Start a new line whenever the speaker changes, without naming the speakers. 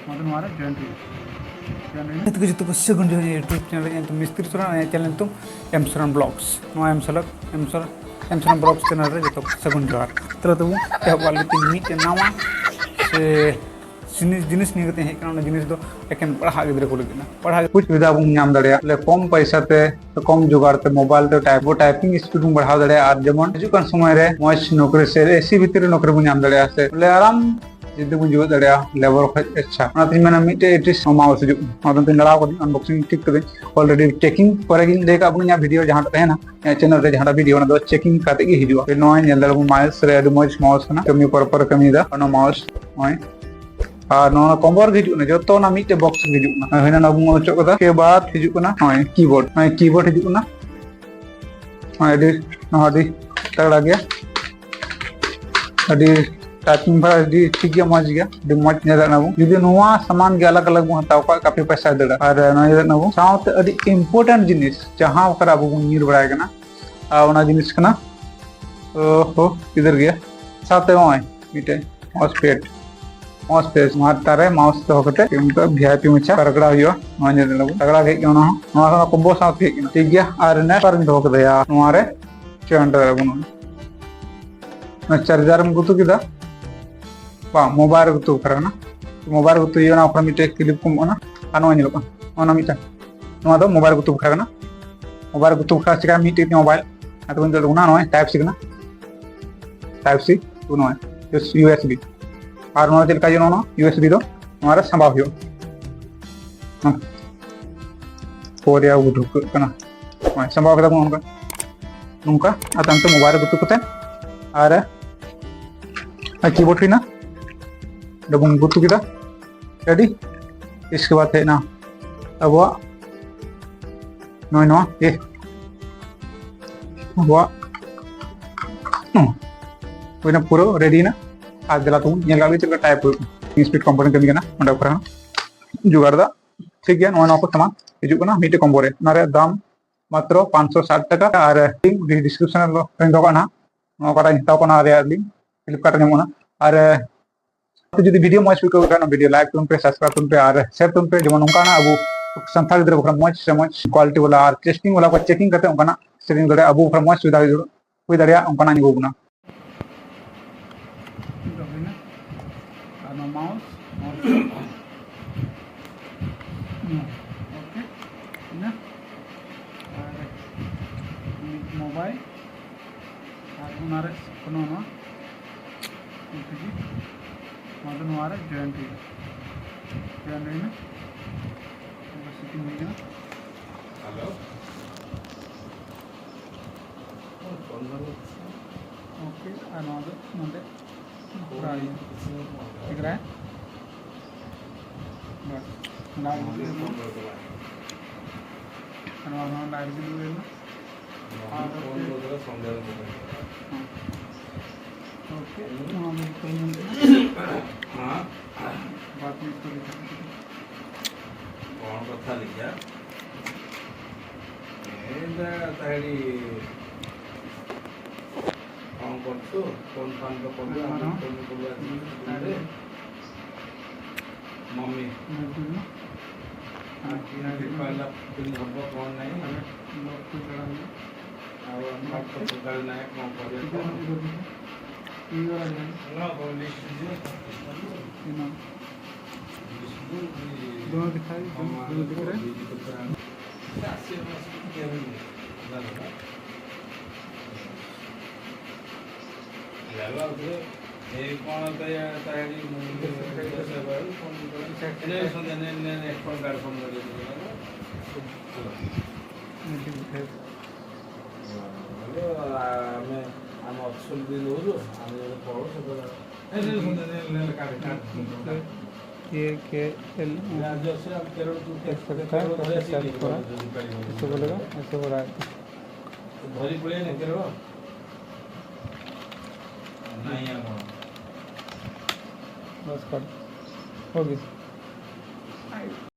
मदन वारा join
itu gitu pas second join YouTube channel yang tuh misteri soran channel tuh Emsoran Blogs no Emsoran Blogs channel re gitu second join terus tuh ya quality meet nama se जिनिस नहीं करते हैं कारण जिनिस दो एकेन पढ़ा गिद्रे को लगिना पढ़ा कुछ सुविधा बुम नाम दड़िया ले कम पैसा ते तो कम जुगाड़ ते मोबाइल ते टाइपिंग स्पीड बुम बढ़ा दड़िया आर जेमन हिजुकान समय रे मौज नौकरी से एसी भीतर नौकरी बुम नाम दड़िया से ले आराम जिद्दे बुम जुगाड़ दड़िया लेबर खज अच्छा ना तीन महीना मिटे एटिस माउस जो मतलब तीन लड़ा को अनबॉक्सिंग ठीक कर ऑलरेडी चेकिंग परेगिन लेका बुम या वीडियो जहां तक है ना चैनल रे जहां वीडियो ना दो चेकिंग करते की हिजुआ पे नॉय नेल बुम माउस रे मौज माउस ना कमी पर कमी दा ना माउस नॉय और नोना कॉम्बो हिजुना जो तो ना मिटे बॉक्स हिजुना हेना ना बुम ओचो कदा के बाद हिजुना नॉय कीबोर्ड हिजुना अडी तगड़ा गया अडी टाइपिंग भरा दी ठीक गया मौज गया दी मौज नेदा ना जुदी नोवा सामान के अलग अलग बु हताव का काफी पैसा देड़ा और नोय ना बु साउथ अडी इंपोर्टेंट जिनिस जहां करा बु नीर बड़ाय कना आ ओना जिनिस कना ओहो इधर गया साथे ओय मिटे माउस पेज मारतारे माउस तो होकते किंतु वीआईपी मचा करगड़ा हुयो नोय नेदा ना तगड़ा के ना नोवा कॉम्बो साथ के ठीक गया और नेट पर दो कदया नोवा रे चंडर बु ना चार्जर में गुतु किदा बा मोबाइल गुतु करना मोबाइल गुतु यो ना ओखरा मिटे क्लिप को ना आनो निलो ओना मिटा नोवा दो मोबाइल गुतु करना मोबाइल गुतु खा चिका मिटे मोबाइल अतो बन दो ना नोय टाइप सी तो नोय यूएसबी और नोना चलका जो नोना यूएसबी दो नोरा संभाव हो पोरिया उठुक कना नोय संभाव कदा नोनका नोनका अतंत मोबाइल गुतु कते और कीबोर्ड ना डबुंग गुतु किदा रेडी इसके बाद है ना अब नोय नो ए अब ना पूरा रेडी ना आज दिला तुम ये गाड़ी चल टाइप स्पीड कंपोनेंट कमी करना अंडा पर जुगाड़ दा ठीक है नोय नो को सामान हिजु कना मीटे कॉम्बो रे नारे दाम मात्र 560 टाका और लिंक डिस्क्रिप्शन लो दो ना नो करा हिताव कोना रे लिंक फ्लिपकार्ट ने मोना और तो जो वीडियो मौज को करना वीडियो लाइक तुम पे सब्सक्राइब तुम पे और शेयर तुम पे जेमन उनका ना अब संथाल इधर बखरा मौज से मौज क्वालिटी वाला और टेस्टिंग वाला को चेकिंग करते उनका ना सेटिंग करे अब बखरा मौज सुविधा हुई दरिया उनका ना निगो गुना माउस ओके ना मोबाइल और उनारे कोनो ना मदन वारा जॉइन ना सिटी में ना hello okay another Monday Friday ठीक है बस लाइव वीडियो ना ओके हाँ बात में कौन कथा लिखा ताड़ी कौन करतो कौन फान को कौन मम्मी पहला दिन हम कौन नहीं और हम तो कल नहीं कौन करे दोनों दिखाई दोनों दिख रहे हैं कौन ताड़ी आम अक्सर भी लो आम पढ़ो ये के एल से आप केरल ऐसे बोलेगा ऐसे हो रहा है धरी पड़े ना केरल नहीं बस कर होगी